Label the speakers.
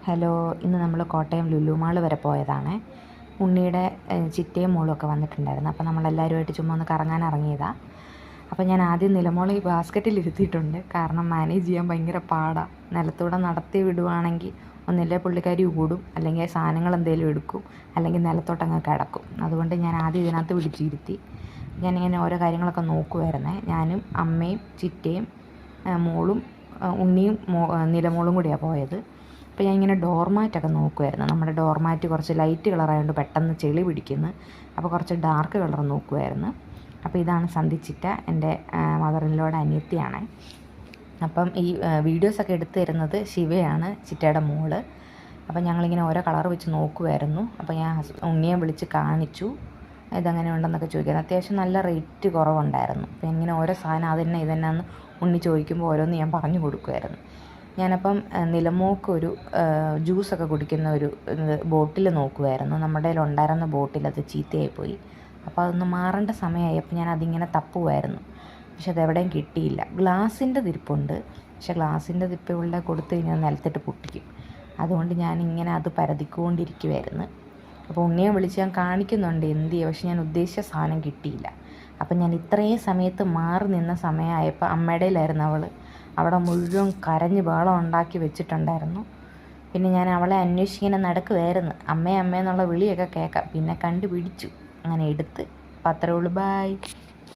Speaker 1: Hello, ഇന്ന് നമ്മൾ Kottayam Lulu mall വരെ പോയതാണ്. ഉണ്ണിയുടെ ചിറ്റയും മോളും ഒക്കെ വന്നിട്ടുണ്ടായിരുന്നു. അപ്പോൾ നമ്മളെല്ലാവരുമായിട്ട് ചുമ്മാ ഒന്ന് കറങ്ങാൻ ഇറങ്ങിയതാണ്. അപ്പോൾ ഞാൻ ആദ്യം നിലമോളെ ഈ ബാസ്ക്കറ്റിൽ ഇരുത്തിയിട്ടുണ്ട്. കാരണം മാനേജ് ചെയ്യാൻ ഭയങ്കര പാടാണ്. നിലത്തൂടെ നടത്തി വിടുവാണെങ്കിൽ ഒന്നില്ലേ പുള്ളിക്കാരി ഓടും, അല്ലെങ്കിൽ സാധനങ്ങൾ എന്തെങ്കിലും എടുക്കും, അല്ലെങ്കിൽ നിലത്തോട്ടങ്ങ് കിടക്കും. അതുകൊണ്ട് ഞാൻ ആദ്യം ഇതിനകത്ത് പിടിച്ചിരുത്തി. ഞാനിങ്ങനെ ഓരോ കാര്യങ്ങളൊക്കെ നോക്കുമായിരുന്നേ. ഞാനും അമ്മയും ചിറ്റയും മോളും ഉണ്ണിയും നിലമോളും കൂടിയാണ് പോയത്. അപ്പോൾ ഞാൻ ഇങ്ങനെ ഡോർമാറ്റൊക്കെ നോക്കുമായിരുന്നു. നമ്മുടെ ഡോർമാറ്റ് കുറച്ച് ലൈറ്റ് കളറായതുകൊണ്ട് പെട്ടെന്ന് ചെളി പിടിക്കുന്നു. അപ്പോൾ കുറച്ച് ഡാർക്ക് കളർ നോക്കുമായിരുന്നു. അപ്പോൾ ഇതാണ് സന്ധിച്ചിട്ട എൻ്റെ മദറിൻലോയുടെ അനിയത്തിയാണ്. അപ്പം ഈ വീഡിയോസൊക്കെ എടുത്തു തരുന്നത് ശിവയാണ്, ചിറ്റയുടെ മോള്. അപ്പം ഞങ്ങളിങ്ങനെ ഓരോ കളർ വെച്ച് നോക്കുമായിരുന്നു. അപ്പോൾ ഞാൻ ഉണ്ണിയെ വിളിച്ച് കാണിച്ചു, ഇതെങ്ങനെ ഉണ്ടെന്നൊക്കെ ചോദിക്കുന്നത്. അത്യാവശ്യം നല്ല റേറ്റ് കുറവുണ്ടായിരുന്നു. അപ്പോൾ ഇങ്ങനെ ഓരോ സാധനം അതെന്നെ ഇതെന്നാന്ന് ഉണ്ണി ചോദിക്കുമ്പോൾ ഓരോന്ന് ഞാൻ പറഞ്ഞു കൊടുക്കുമായിരുന്നു. ഞാനപ്പം നിലമോക്കൊരു ജ്യൂസൊക്കെ കുടിക്കുന്ന ഒരു ബോട്ടിൽ നോക്കുമായിരുന്നു. നമ്മുടെ കയ്യിലുണ്ടായിരുന്ന ബോട്ടിൽ അത് ചീത്തയായിപ്പോയി. അപ്പോൾ അതൊന്ന് മാറേണ്ട സമയമായി. അപ്പോൾ ഞാൻ അതിങ്ങനെ തപ്പുമായിരുന്നു. പക്ഷെ അതെവിടെയും കിട്ടിയില്ല. ഗ്ലാസിൻ്റെ തിരിപ്പുണ്ട്, പക്ഷെ ഗ്ലാസിൻ്റെ തിരിപ്പ് ഇവിടെ കൊടുത്തു കഴിഞ്ഞാൽ നിലത്തിട്ട് പൊട്ടിക്കും. അതുകൊണ്ട് ഞാനിങ്ങനെ അത് പരതിക്കൊണ്ടിരിക്കുമായിരുന്നു. അപ്പോൾ ഉണ്ണിയെ വിളിച്ച് ഞാൻ കാണിക്കുന്നുണ്ട് എന്ത് ചെയ്യുക, പക്ഷെ ഞാൻ ഉദ്ദേശിച്ച സാധനം കിട്ടിയില്ല. അപ്പം ഞാൻ ഇത്രയും സമയത്ത് മാറി നിന്ന സമയമായപ്പോൾ അമ്മയുടെയിലായിരുന്നു അവൾ. അവിടെ മുഴുവൻ കരഞ്ഞ് ബഹളം ഉണ്ടാക്കി വെച്ചിട്ടുണ്ടായിരുന്നു. പിന്നെ ഞാൻ അവളെ അന്വേഷിങ്ങനെ നടക്കുമായിരുന്നു. അമ്മേ അമ്മയെന്നുള്ള വിളിയൊക്കെ കേൾക്കാം. പിന്നെ കണ്ടുപിടിച്ചു, അങ്ങനെ എടുത്ത്. അപ്പം അത്രേ ഉള്ളൂ. ബായ്.